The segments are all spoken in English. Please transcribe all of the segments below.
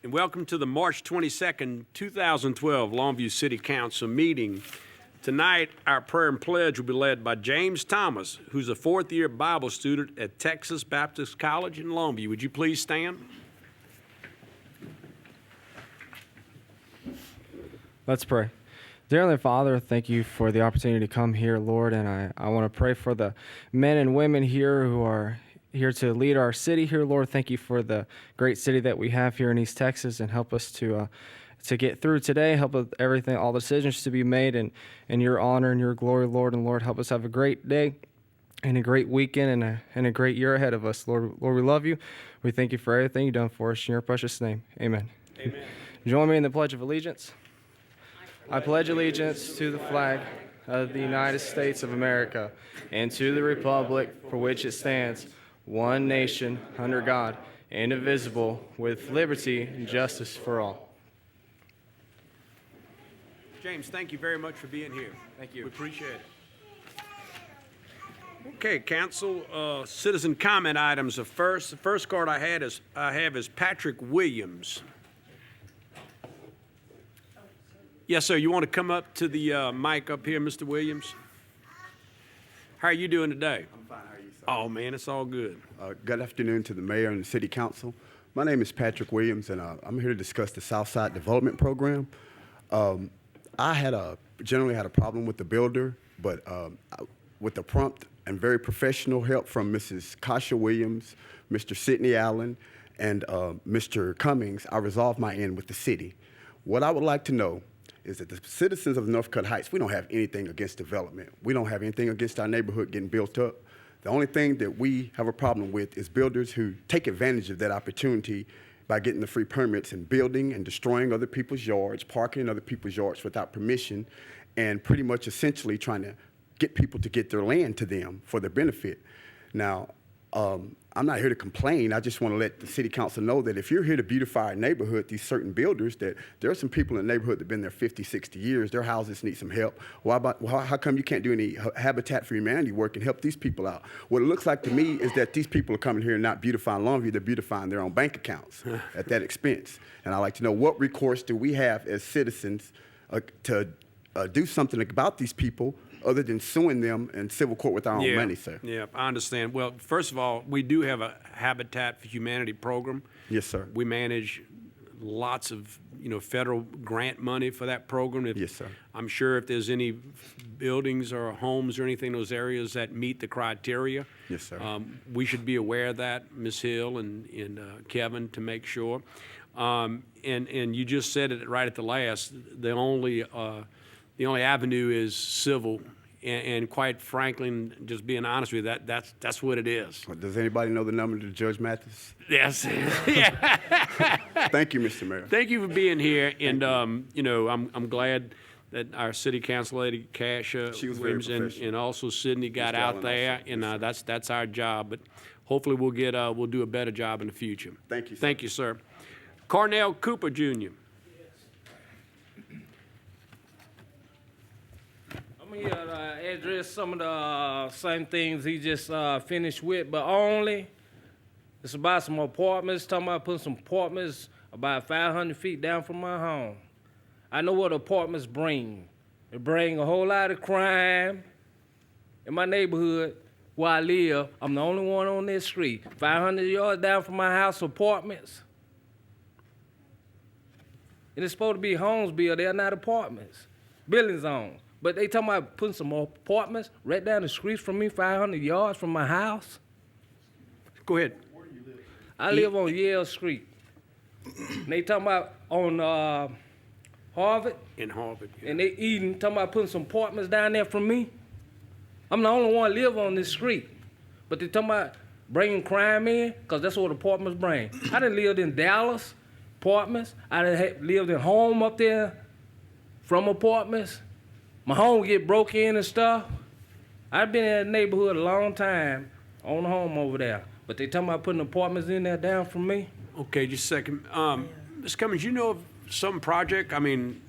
and welcome to the March 22nd, 2012 Longview City Council meeting. Tonight, our prayer and pledge will be led by James Thomas, who's a fourth-year Bible student at Texas Baptist College in Longview. Would you please stand? Let's pray. Dear Heavenly Father, thank you for the opportunity to come here, Lord, and I want to pray for the men and women here who are here to lead our city here, Lord. Thank you for the great city that we have here in East Texas, and help us to get through today. Help with everything, all the decisions to be made in your honor and your glory, Lord. And Lord, help us have a great day and a great weekend and a great year ahead of us, Lord. Lord, we love you. We thank you for everything you've done for us. In your precious name, amen. Amen. Join me in the Pledge of Allegiance. I pledge allegiance to the flag of the United States of America and to the republic for which it stands, one nation, under God, indivisible, with liberty and justice for all. James, thank you very much for being here. Thank you. We appreciate it. Okay, council, citizen comment items are first. The first card I have is Patrick Williams. Yes, sir. You want to come up to the mic up here, Mr. Williams? How are you doing today? I'm fine. How are you, sir? Oh, man, it's all good. Good afternoon to the mayor and the city council. My name is Patrick Williams, and I'm here to discuss the Southside Development Program. I generally had a problem with the builder, but with the prompt and very professional help from Mrs. Kasha Williams, Mr. Sidney Allen, and Mr. Cummings, I resolved my end with the city. What I would like to know is that the citizens of Northcutt Heights, we don't have anything against development. We don't have anything against our neighborhood getting built up. The only thing that we have a problem with is builders who take advantage of that opportunity by getting the free permits and building and destroying other people's yards, parking in other people's yards without permission, and pretty much essentially trying to get people to get their land to them for their benefit. Now, I'm not here to complain. I just want to let the city council know that if you're here to beautify a neighborhood, these certain builders, that there are some people in the neighborhood that have been there 50, 60 years. Their houses need some help. How come you can't do any Habitat for Humanity work and help these people out? What it looks like to me is that these people are coming here and not beautifying Longview, they're beautifying their own bank accounts at that expense. And I'd like to know, what recourse do we have as citizens to do something about these people other than suing them in civil court with our own money, sir? Yeah, I understand. Well, first of all, we do have a Habitat for Humanity program. Yes, sir. We manage lots of, federal grant money for that program. Yes, sir. I'm sure if there's any buildings or homes or anything in those areas that meet the criteria. Yes, sir. We should be aware of that, Ms. Hill and Kevin, to make sure. And you just said it right at the last. The only avenue is civil, and quite frankly, and just being honest with you, that's what it is. Does anybody know the number to Judge Mathis? Yes. Yeah. Thank you, Mr. Mayor. Thank you for being here, and I'm glad that our city council lady Kasha She was very Williams professional. and also Sidney got Mr. out Allen there, also. and Yes, sir. that's our job. But hopefully we'll do a better job in the future. Thank you, sir. Thank you, sir. Cornell Cooper Jr. I'm here to address some of the same things he just finished with, but only it's about some apartments, talking about putting some apartments about 500 feet down from my home. I know what apartments bring. They bring a whole lot of crime. In my neighborhood where I live, I'm the only one on this street. 500 yards down from my house, apartments. And it's supposed to be homes built, they're not apartments. Building zones. But they talking about putting some apartments right down the street from me, 500 yards from my house. Go ahead. I live on Yale Street. And they talking about on Harvard, In Harvard. Yeah. and they talking about putting some apartments down there from me. I'm the only one live on this street. But they talking about bringing crime in, because that's what apartments bring. I done lived in Dallas, apartments. I done lived in home up there from apartments. My home get broke in and stuff. I've been in that neighborhood a long time, own a home over there. But they talking about putting apartments in there down from me. Okay, just a second. Ms. Cummings, you know of some project? I mean,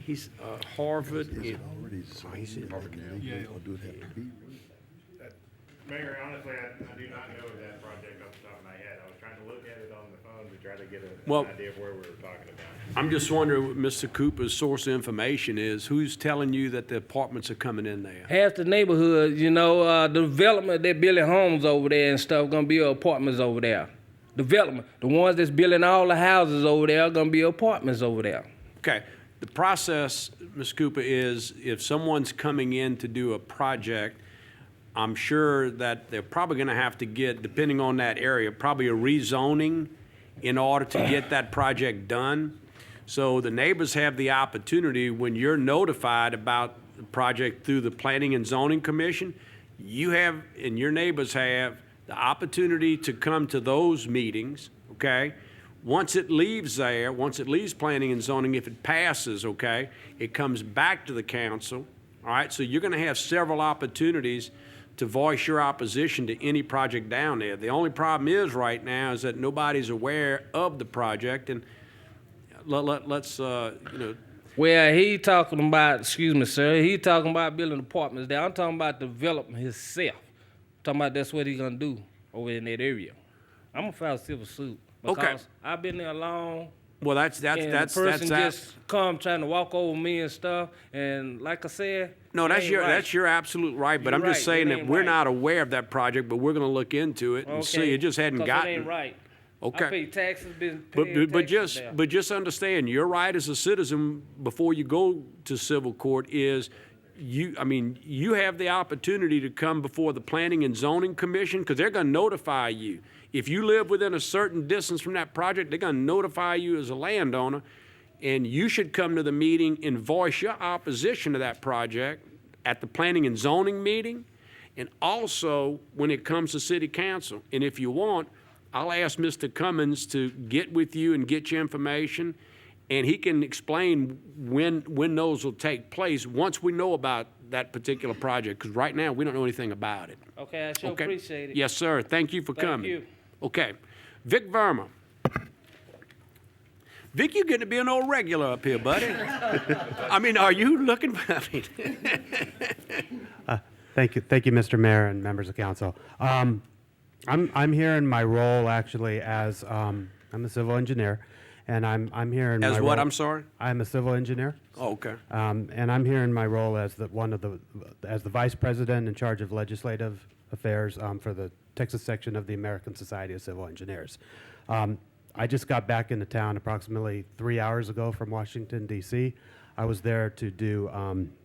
he's Harvard. Mayor, honestly, I do not know that project off the top of my head. I was trying to look at it on the phone to try to get Well- an idea of where we were talking about. I'm just wondering what Mr. Cooper's source of information is. Who's telling you that the apartments are coming in there? Half the neighborhood, the development they're building homes over there and stuff, gonna be apartments over there. Development, the ones that's building all the houses over there are gonna be apartments over there. Okay, the process, Ms. Cooper, is if someone's coming in to do a project, I'm sure that they're probably gonna have to get, depending on that area, probably a rezoning in order to get that project done. So the neighbors have the opportunity, when you're notified about the project through the Planning and Zoning Commission, you have, and your neighbors have, the opportunity to come to those meetings, okay? Once it leaves there, once it leaves Planning and Zoning, if it passes, okay, it comes back to the council, all right? So you're gonna have several opportunities to voice your opposition to any project down there. The only problem is right now is that nobody's aware of the project, and let's, Well, he talking about, excuse me, sir, he talking about building apartments there. I'm talking about developing himself. Talking about that's what he gonna do over in that area. I'm gonna file a civil suit because Okay. I've been there long. well, that's And the person just come trying to walk over me and stuff. And like I said, No, it that's ain't your, right. that's your absolute right, but You're I'm just right, saying it that ain't we're right. not aware of that project, but we're gonna look into it and see. It just hadn't 'Cause gotten. It ain't right. Okay. I pay taxes, been But, paying but taxes just, there. but just understand, your right as a citizen before you go to civil court is you have the opportunity to come before the Planning and Zoning Commission, because they're gonna notify you. If you live within a certain distance from that project, they're gonna notify you as a landowner, and you should come to the meeting and voice your opposition to that project at the Planning and Zoning meeting, and also when it comes to city council. And if you want, I'll ask Mr. Cummins to get with you and get you information, and he can explain when those will take place once we know about that particular project, because right now, we don't know anything about it. Okay, I sure Okay? appreciate it. Yes, sir. Thank you for Thank coming. you. Okay. Vic Verma. Vic, you're getting to be an old regular up here, buddy. I mean, are you looking for, Thank you, Mr. Mayor and members of council. I'm here in my role actually as I'm a civil engineer, and I'm here in as my what, role- I'm sorry? I'm a civil engineer, Oh, okay. and I'm here in my role as the vice president in charge of legislative affairs for the Texas section of the American Society of Civil Engineers. I just got back into town approximately 3 hours ago from Washington, D.C. I was there to do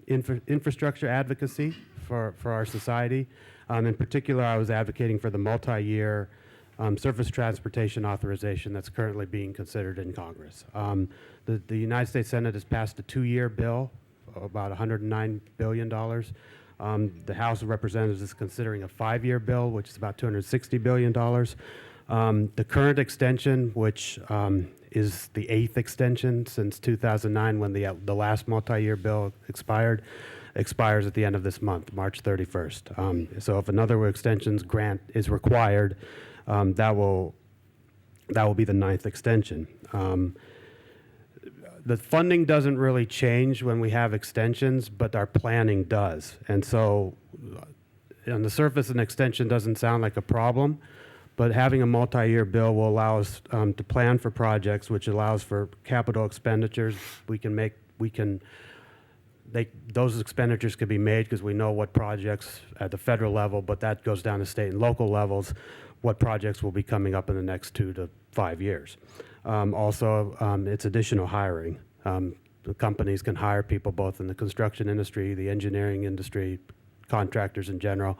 infrastructure advocacy for our society. In particular, I was advocating for the multi-year surface transportation authorization that's currently being considered in Congress. The United States Senate has passed a 2-year bill, about $109 billion. The House of Representatives is considering a 5-year bill, which is about $260 billion. The current extension, which is the 8th extension since 2009 when the last multi-year bill expired, expires at the end of this month, March 31st. So if another extensions grant is required, that will be the 9th extension. The funding doesn't really change when we have extensions, but our planning does. And so on the surface, an extension doesn't sound like a problem, but having a multi-year bill will allow us to plan for projects, which allows for capital expenditures. Those expenditures could be made because we know what projects at the federal level, but that goes down to state and local levels, what projects will be coming up in the next 2 to 5 years. Also, it's additional hiring. The companies can hire people both in the construction industry, the engineering industry, contractors in general.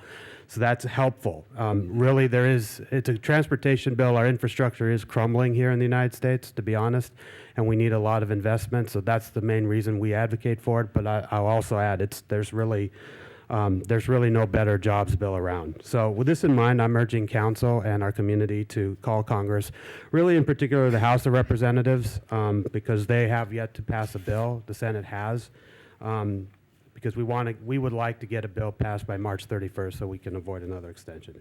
So that's helpful. Really, it's a transportation bill. Our infrastructure is crumbling here in the United States, to be honest, and we need a lot of investment. So that's the main reason we advocate for it. But I'll also add, there's really no better jobs bill around. So with this in mind, I'm urging council and our community to call Congress, really in particular the House of Representatives, because they have yet to pass a bill. The Senate has. Because we would like to get a bill passed by March 31st so we can avoid another extension.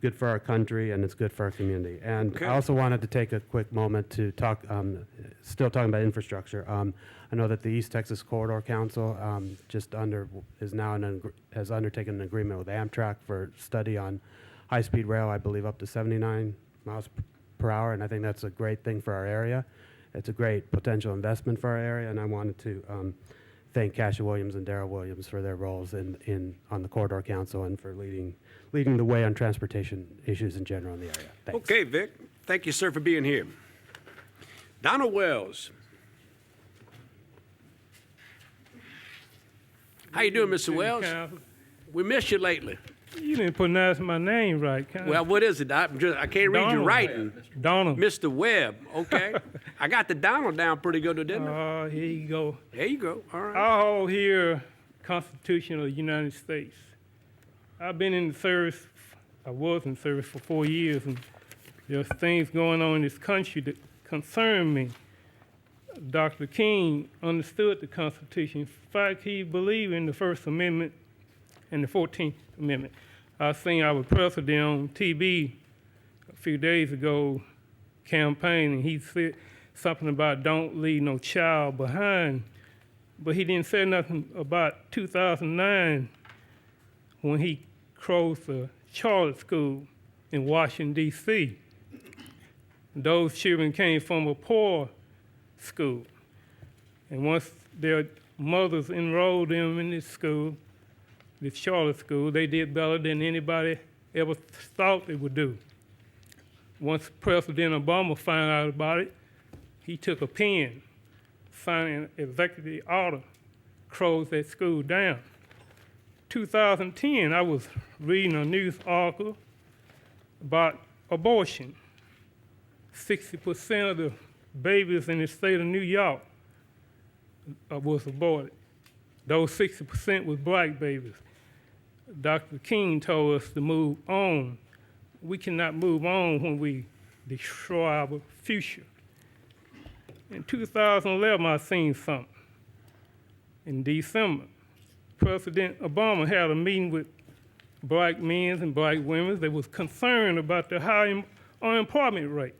good for our country, and it's good for our community. And Okay. I also wanted to take a quick moment to talk, still talking about infrastructure. I know that the East Texas Corridor Council has undertaken an agreement with Amtrak for study on high-speed rail, I believe up to 79 miles per hour, and I think that's a great thing for our area. It's a great potential investment for our area, and I wanted to thank Cassia Williams and Darrell Williams for their roles on the Corridor Council and for leading the way on transportation issues in general in the area. Thanks. Okay, Vic. Thank you, sir, for being here. Donald Wells. How you doing, Mr. Wells? We missed you lately. You didn't pronounce my name right. Well, what is it? I can't read your Donald. writing. Donald. Mr. Webb. Okay. I got the Donald down pretty good, didn't I? Here you go. There you go. All right. I hold here Constitution of the United States. I've been in the service, I was in service for 4 years, and there's things going on in this country that concern me. Dr. King understood the Constitution. In fact, he believed in the First Amendment and the 14th Amendment. I seen our president on TV a few days ago campaigning. He said something about don't leave no child behind, but he didn't say nothing about 2009 when he closed the Charlotte School in Washington, D.C. Those children came from a poor school. And once their mothers enrolled them in this school, this Charlotte School, they did better than anybody ever thought they would do. Once President Obama found out about it, he took a pen, signed an executive order, closed that school down. 2010, I was reading a news article about abortion. 60% of the babies in the state of New York was aborted. Those 60% was black babies. Dr. King told us to move on. We cannot move on when we destroy our future. In 2011, I seen something. In December, President Obama had a meeting with black men and black women that was concerned about the high unemployment rate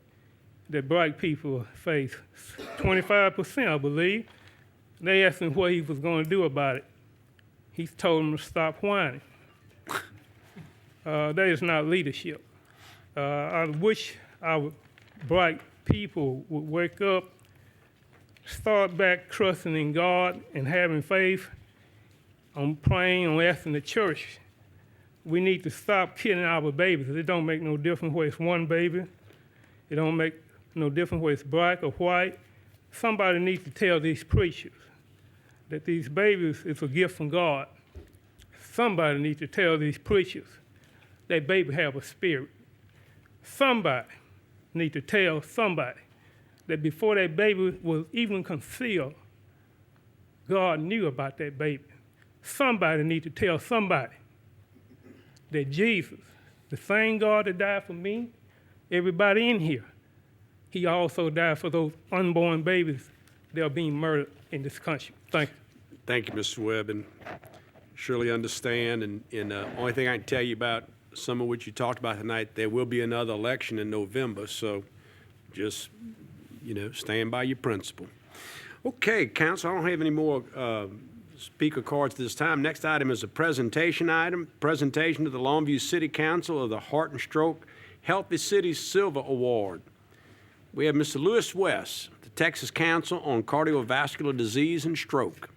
that black people face, 25%, I believe. They asked him what he was going to do about it. He told them to stop whining. That is not leadership. I wish our black people would wake up, start back trusting in God and having faith. I'm praying, I'm asking the church. We need to stop killing our babies. It don't make no difference whether it's one baby. It don't make no difference whether it's black or white. Somebody needs to tell these preachers that these babies is a gift from God. Somebody needs to tell these preachers that baby have a spirit. Somebody needs to tell somebody that before that baby was even conceived, God knew about that baby. Somebody needs to tell somebody that Jesus, the same God that died for me, everybody in here, he also died for those unborn babies that are being murdered in this country. Thank you. Thank you, Mr. Webb, and surely understand. And only thing I can tell you about some of what you talked about tonight, there will be another election in November, so just, stand by your principle. Okay, Council, I don't have any more speaker cards this time. Next item is a presentation item, presentation to the Longview City Council of the Heart and Stroke Healthy Cities Silver Award. We have Mr. Lewis West, the Texas Council on Cardiovascular Disease and Stroke.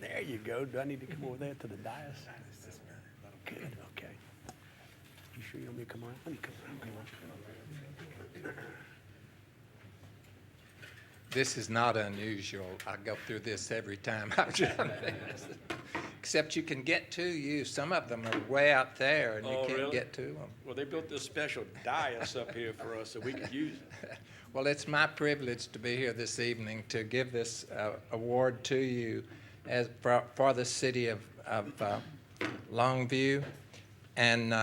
There you go. Do I need to come over there to the dais? Good, okay. You sure you want me to come around? Let me come around. This is not unusual. I go through this every time I run this. Except you can get to you. Some of them are way out there and you can't really? get to them. Well, they built this special dais up here for us so we could use it. Well, it's my privilege to be here this evening to give this award to you as for the city of Longview. And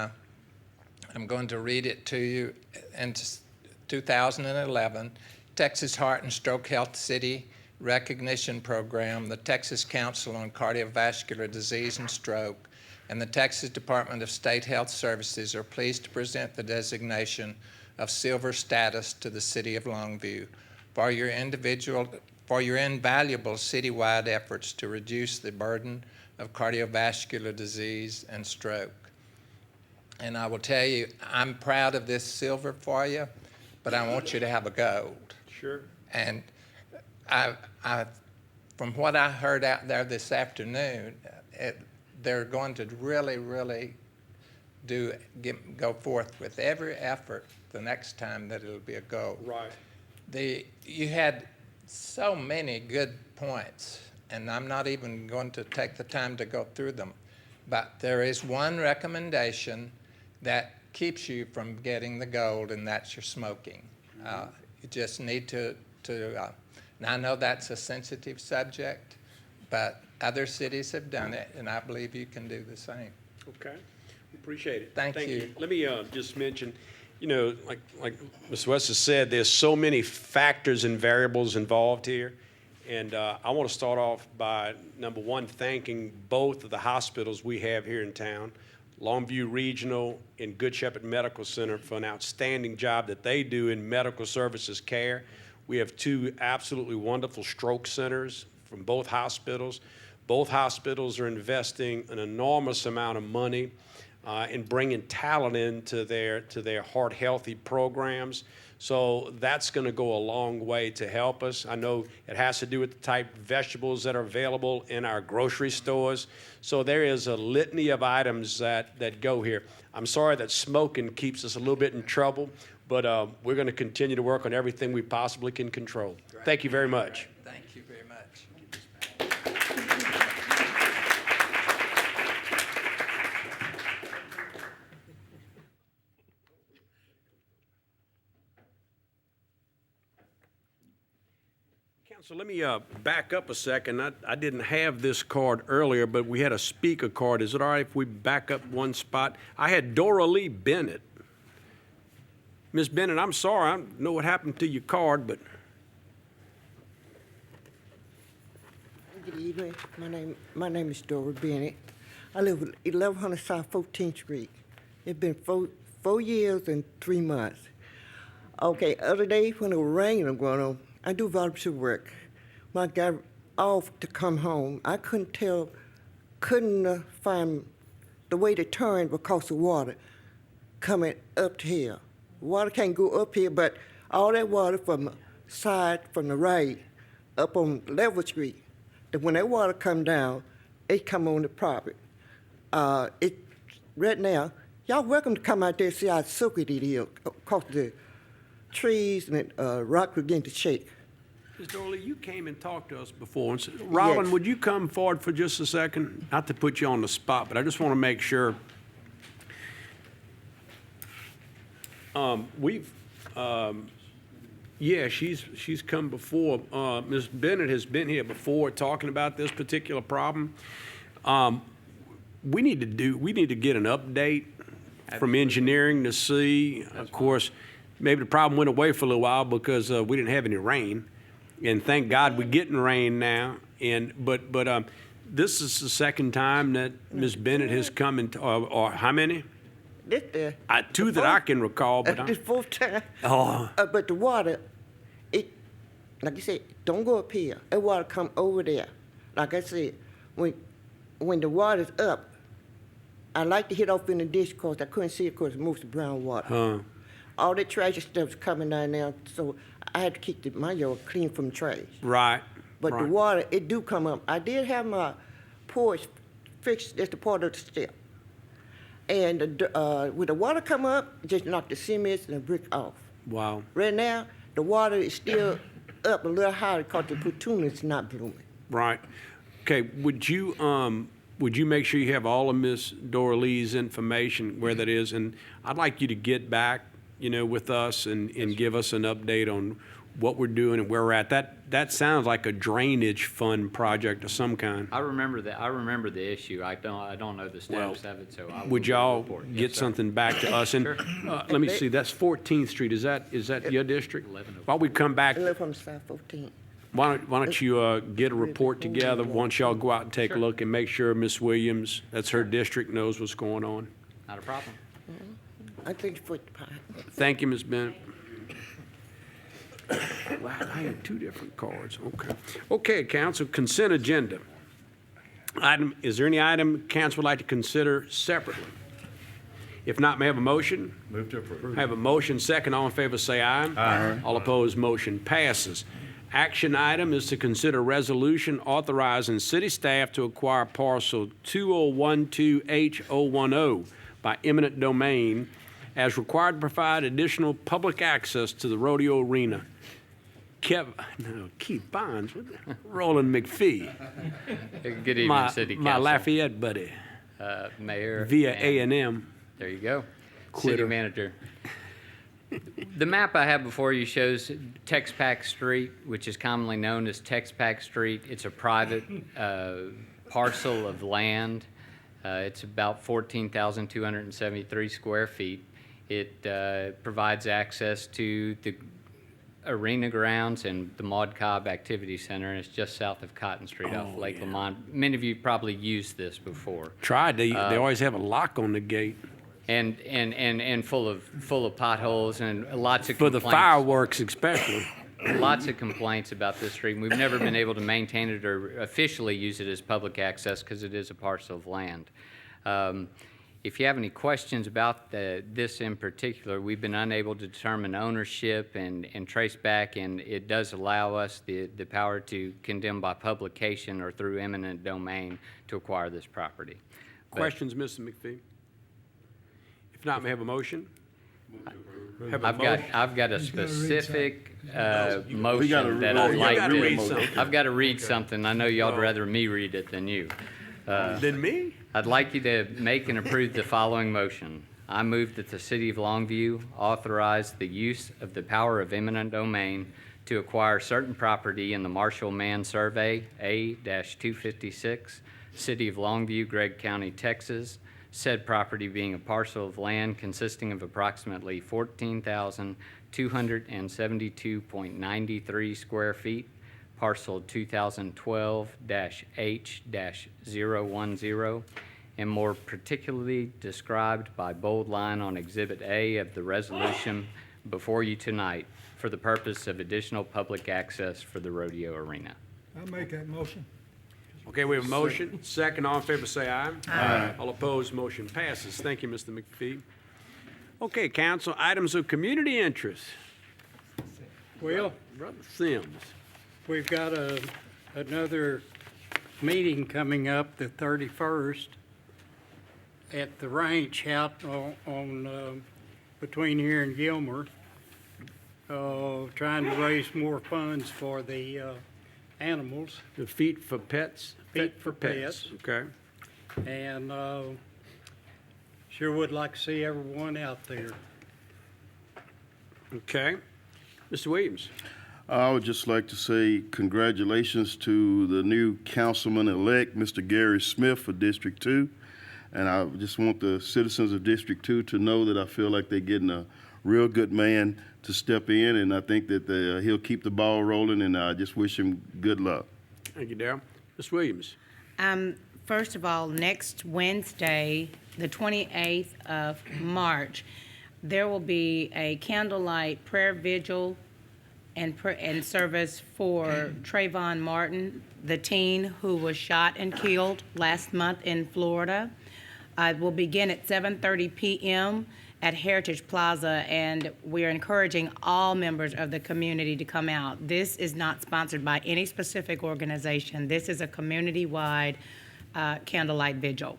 I'm going to read it to you. In 2011, Texas Heart and Stroke Health City Recognition Program, the Texas Council on Cardiovascular Disease and Stroke, and the Texas Department of State Health Services are pleased to present the designation of silver status to the City of Longview for your invaluable citywide efforts to reduce the burden of cardiovascular disease and stroke. And I will tell you, I'm proud of this silver for you, but I want you to have a gold. Sure. And from what I heard out there this afternoon, they're going to really go forth with every effort the next time that it'll be a goal. Right. You had so many good points, and I'm not even going to take the time to go through them, but there is one recommendation that keeps you from getting the gold, and that's your smoking. You just need to and I know that's a sensitive subject, but other cities have done it, and I believe you can do the same. Okay. Appreciate it. Thank you. Let me just mention, like Ms. West has said, there's so many factors and variables involved here. And I want to start off by, number one, thanking both of the hospitals we have here in town, Longview Regional and Good Shepherd Medical Center, for an outstanding job that they do in medical services care. We have two absolutely wonderful stroke centers from both hospitals. Both hospitals are investing an enormous amount of money in bringing talent into their heart healthy programs. So that's going to go a long way to help us. I know it has to do with the type of vegetables that are available in our grocery stores. So there is a litany of items that go here. I'm sorry that smoking keeps us a little bit in trouble, but we're going to continue to work on everything we possibly can control. Thank you very much. Thank you very much. So let me back up a second. I didn't have this card earlier, but we had a speaker card. Is it all right if we back up one spot? I had Dora Lee Bennett. Ms. Bennett, I'm sorry. I don't know what happened to your card, but... Good evening. My name is Dora Bennett. I live at 1100 South 14th Street. It's been 4 years and 3 months. Okay, other day when it was raining going on, I do volunteer work. When I got off to come home, I couldn't find the way to turn because of water coming up here. Water can't go up here, but all that water from the right, up on Level Street, that when that water come down, it come on the property. Right now, y'all welcome to come out there and see how silky it is, because the trees and rock begin to shake. Ms. Dorley, you came and talked to us before. And Roland, Yes. would you come forward for just a second? Not to put you on the spot, but I just want to make sure. She's come before. Ms. Bennett has been here before talking about this particular problem. We need to get an update from engineering to see. Of course, maybe the problem went away for a little while because we didn't have any rain, and thank God we're getting rain now. But this is the second time that Ms. Bennett has come or how many? Two that I can recall. But This fourth time. Oh. But the water, like you said, don't go up here. That water come over there. Like I said, when the water's up, I like to hit off in the dish because I couldn't see it because it moves the brown water. All the trash stuff's coming down there, so I had to keep my yard clean from trash. Right. But right. the water, it do come up. I did have my porch fixed as the part of the step. And when the water come up, just knock the cement and the brick off. Wow. Right now, the water is still up a little higher because the petunias is not blooming. Right. Okay. Would you make sure you have all of Miss Dora Lee's information where that is? And I'd like you to get back, with us and give us an update on what we're doing and where we're at. that sounds like a drainage fund project of some kind. I remember that. I remember the issue. I don't know the status of it, so I Would will y'all report. Yes, get sir. something back to us? And Sure. let me see, that's 14th Street. Is that your district? 1104. While we come back, I live on South 14. why don't you get a report together once y'all go out and take a Sure. look and make sure Miss Williams, that's her district, knows what's going on. Not a problem. I think it's 45. Thank you, Ms. Bennett. Wow, I had two different cards. Okay. Okay, council, consent agenda. Is there any item council would like to consider separately? If not, may I have a motion? Move to approve. I have a motion, second. All in favor, say aye. Aye. All opposed, motion passes. Action item is to consider resolution authorizing city staff to acquire parcel 2012H010 by eminent domain as required to provide additional public access to the rodeo arena. Keith Bonds, Roland McPhee, Good evening, my City Council. Lafayette buddy, Mayor. via and- A&M. There you go. Quitter. City Manager. The map I have before you shows Tex-Pac Street, which is commonly known as Tex-Pac Street. It's a private parcel of land. It's about 14,273 square feet. It provides access to the arena grounds and the Maud Cobb Activity Center, and it's just south of Cotton Street off Lake Lamont. Many of you probably used this before. Tried, they always have a lock on the gate. And full of potholes and lots of For the complaints. fireworks especially. Lots of complaints about this street. We've never been able to maintain it or officially use it as public access because it is a parcel of land. If you have any questions about this in particular, we've been unable to determine ownership and trace back, and it does allow us the power to condemn by publication or through eminent domain to acquire this property. But- Questions, Mr. McPhee? If not, may I have a motion? Have a I've motion? got a specific gotta motion that Oh, I'd you like gotta read to. something. I've got to read something. I know y'all'd rather me read it than you. Than me? I'd like you to make and approve the following motion. I move that the City of Longview authorize the use of the power of eminent domain to acquire certain property in the Marshall Man Survey A-256, City of Longview, Gregg County, Texas, said property being a parcel of land consisting of approximately 14,272.93 square feet, parcel 2012-H-010, and more particularly described by bold line on Exhibit A of the resolution before you tonight for the purpose of additional public access for the rodeo arena. I'll make that motion. Okay, we have a motion. Second, all in favor, say aye. Aye. All opposed, motion passes. Thank you, Mr. McPhee. Okay, council, items of community interest. Well, Brother Sims. we've got another meeting coming up the 31st at the ranch out on between here and Gilmer, trying to raise more funds for the animals. The Feet for Pets? Feet for Pets. Okay. And sure would like to see everyone out there. Okay. Mr. Williams. I would just like to say congratulations to the new councilman-elect, Mr. Gary Smith for District 2. And I just want the citizens of District 2 to know that I feel like they're getting a real good man to step in, and I think that he'll keep the ball rolling, and I just wish him good luck. Thank you, Darrell. Ms. Williams. First of all, next Wednesday, the 28th of March, there will be a candlelight prayer vigil and service for Trayvon Martin, the teen who was shot and killed last month in Florida. It will begin at 7:30 p.m. at Heritage Plaza, and we're encouraging all members of the community to come out. This is not sponsored by any specific organization. This is a community-wide candlelight vigil.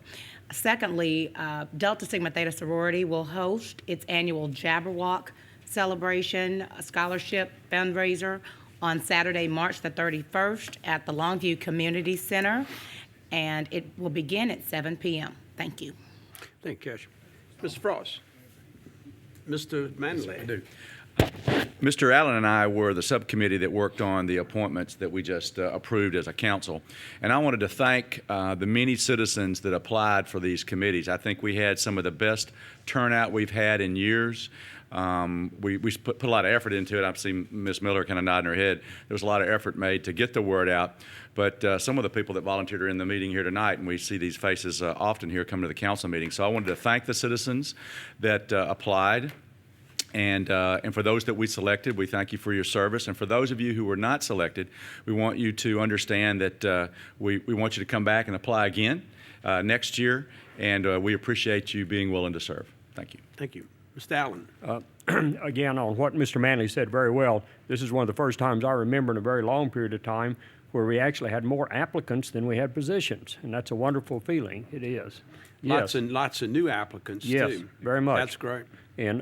Secondly, Delta Sigma Theta Sorority will host its annual Jabberwock celebration, a scholarship fundraiser on Saturday, March the 31st at the Longview Community Center, and it will begin at 7 p.m. Thank you. Thank you, Cash. Mr. Frost. Mr. Manley. Mr. Allen and I were the subcommittee that worked on the appointments that we just approved as a council. And I wanted to thank the many citizens that applied for these committees. I think we had some of the best turnout we've had in years. We put a lot of effort into it. I've seen Ms. Miller kind of nodding her head. There was a lot of effort made to get the word out. But some of the people that volunteered are in the meeting here tonight, and we see these faces often here coming to the council meeting. So I wanted to thank the citizens that applied. And for those that we selected, we thank you for your service. And for those of you who were not selected, we want you to understand that we want you to come back and apply again next year. And we appreciate you being willing to serve. Thank you. Thank you. Mr. Allen. Again, on what Mr. Manley said very well, this is one of the first times I remember in a very long period of time where we actually had more applicants than we had positions. And that's a wonderful feeling. It is. Lots Yes. and lots of new applicants, Yes, too. very much. That's great. And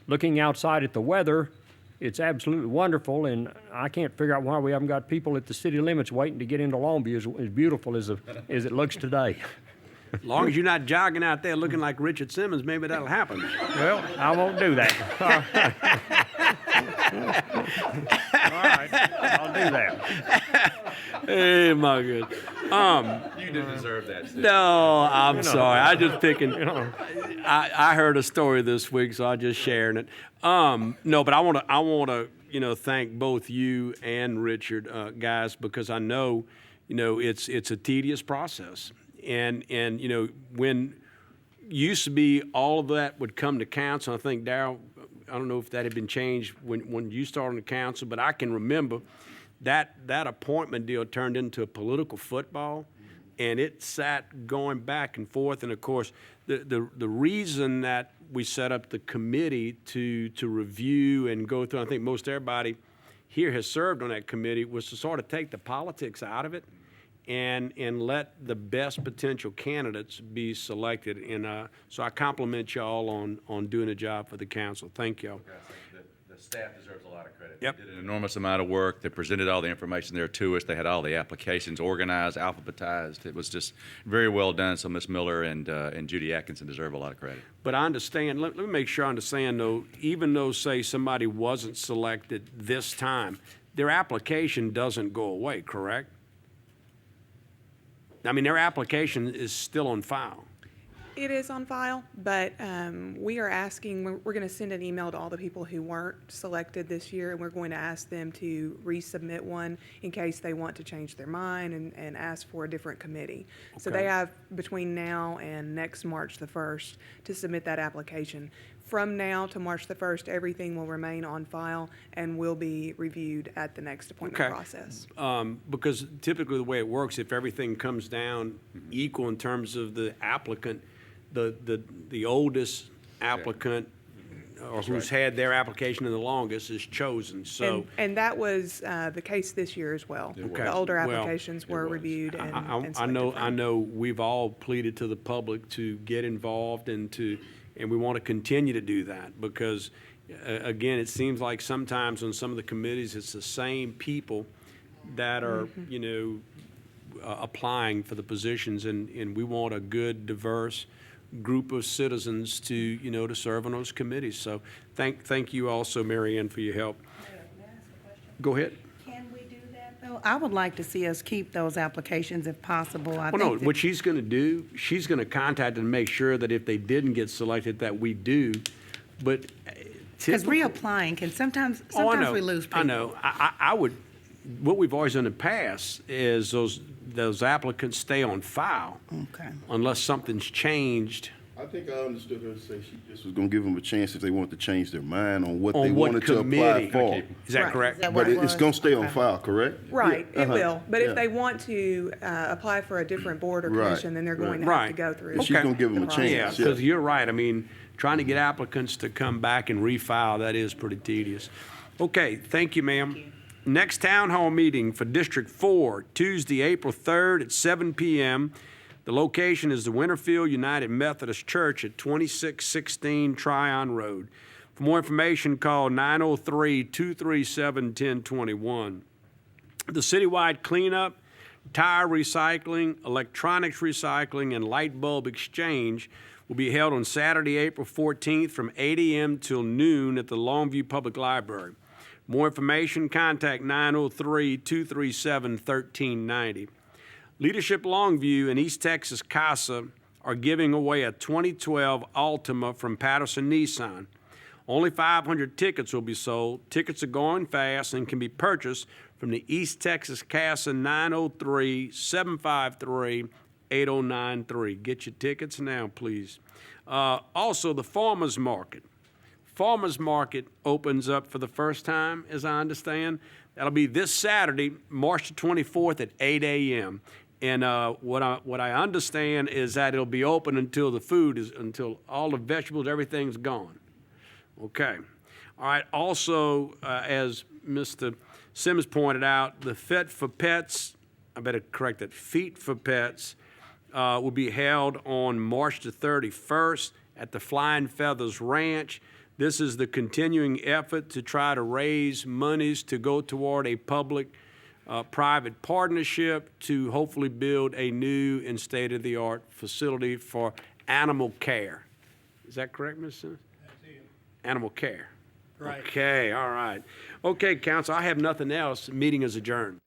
looking outside at the weather, it's absolutely wonderful, and I can't figure out why we haven't got people at the city limits waiting to get into Longview as beautiful as it looks today. As long as you're not jogging out there looking like Richard Simmons, maybe that'll happen. Well, I won't do that. All right, I'll do that. Hey, my good. You didn't deserve that. No, I'm sorry. I just picking. You know. I heard a story this week, so I'm just sharing it. No, but I want to thank both you and Richard, guys, because I know, it's a tedious process, and when used to be all of that would come to council. I think Darryl, I don't know if that had been changed when you started on the council, but I can remember that appointment deal turned into a political football, and it sat going back and forth. And of course, the reason that we set up the committee to review and go through, I think most everybody here has served on that committee, was to sort of take the politics out of it and let the best potential candidates be selected. And so I compliment y'all on doing a job for the council. Thank y'all. The staff deserves a lot of credit. Yep. They did an enormous amount of work. They presented all the information there to us. They had all the applications organized, alphabetized. It was just very well done. So Ms. Miller and Judy Atkinson deserve a lot of credit. But I understand, let me make sure I understand though, even though, say, somebody wasn't selected this time, their application doesn't go away, correct? I mean, their application is still on file. It is on file, but we are asking, we're going to send an email to all the people who weren't selected this year, and we're going to ask them to resubmit one in case they want to change their mind and ask for a different committee. So Okay. they have between now and next March the 1st to submit that application. From now to March the 1st, everything will remain on file and will be reviewed at the next appointment Okay. process. Because typically the way it works, if everything comes down equal in terms of the applicant, the oldest applicant or who's had their application in the longest is chosen. So And that was the case this year as well. Okay. The older Well, applications were reviewed and I know we've all pleaded to the public to get involved and we want to continue to do that because again, it seems like sometimes on some of the committees, it's the same people that are, applying for the positions and we want a good, diverse group of citizens to, to serve on those committees. So thank you also, Mary Ann, for your help. Go ahead. Can we do that, though? I would like to see us keep those applications if possible. Well, no, what she's going to do, she's going to contact and make sure that if they didn't get selected, that we do. But Because reapplying can sometimes we lose people. I know. I would, what we've always done in the past is those applicants stay on file. Okay. Unless something's changed. I think I understood her to say she just was going to give them a chance if they wanted to change their mind on what On they what wanted to apply committee. for. Is that correct? Is that But what it it's was? going to stay on Okay. file, correct? Right, Yeah. it will. But Yeah. if they want to apply for a different board or Right, commission, then they're going to Right. have to go through. And she's gonna give them a the chance. Yeah, process. because you're right. I mean, trying to get applicants to come back and refile, that is pretty tedious. Okay, thank you, ma'am. Next town hall meeting for District 4, Tuesday, April 3rd at 7 p.m. The location is the Winterfield United Methodist Church at 2616 Tryon Road. For more information, call 903-237-1021. The citywide cleanup Tire recycling, electronics recycling, and light bulb exchange will be held on Saturday, April 14th from 8 a.m. till noon at the Longview Public Library. More information, contact 903-237-1390. Leadership Longview and East Texas CASA are giving away a 2012 Altima from Patterson Nissan. Only 500 tickets will be sold. Tickets are going fast and can be purchased from the East Texas CASA 903-753-8093. Get your tickets now, please. Also, the Farmers Market. Farmers Market opens up for the first time, as I understand. That'll be this Saturday, March the 24th at 8 a.m. And what I understand is that it'll be open until until all the vegetables, everything's gone. Okay. All right. Also, as Mr. Simmons pointed out, the Fit for Pets, I better correct that, Feet for Pets, will be held on March the 31st at the Flying Feathers Ranch. This is the continuing effort to try to raise monies to go toward a public-private partnership to hopefully build a new and state-of-the-art facility for animal care. Is that correct, Ms. Simmons? Animal care. Right. Okay, all right. Okay, council, I have nothing else. Meeting is adjourned.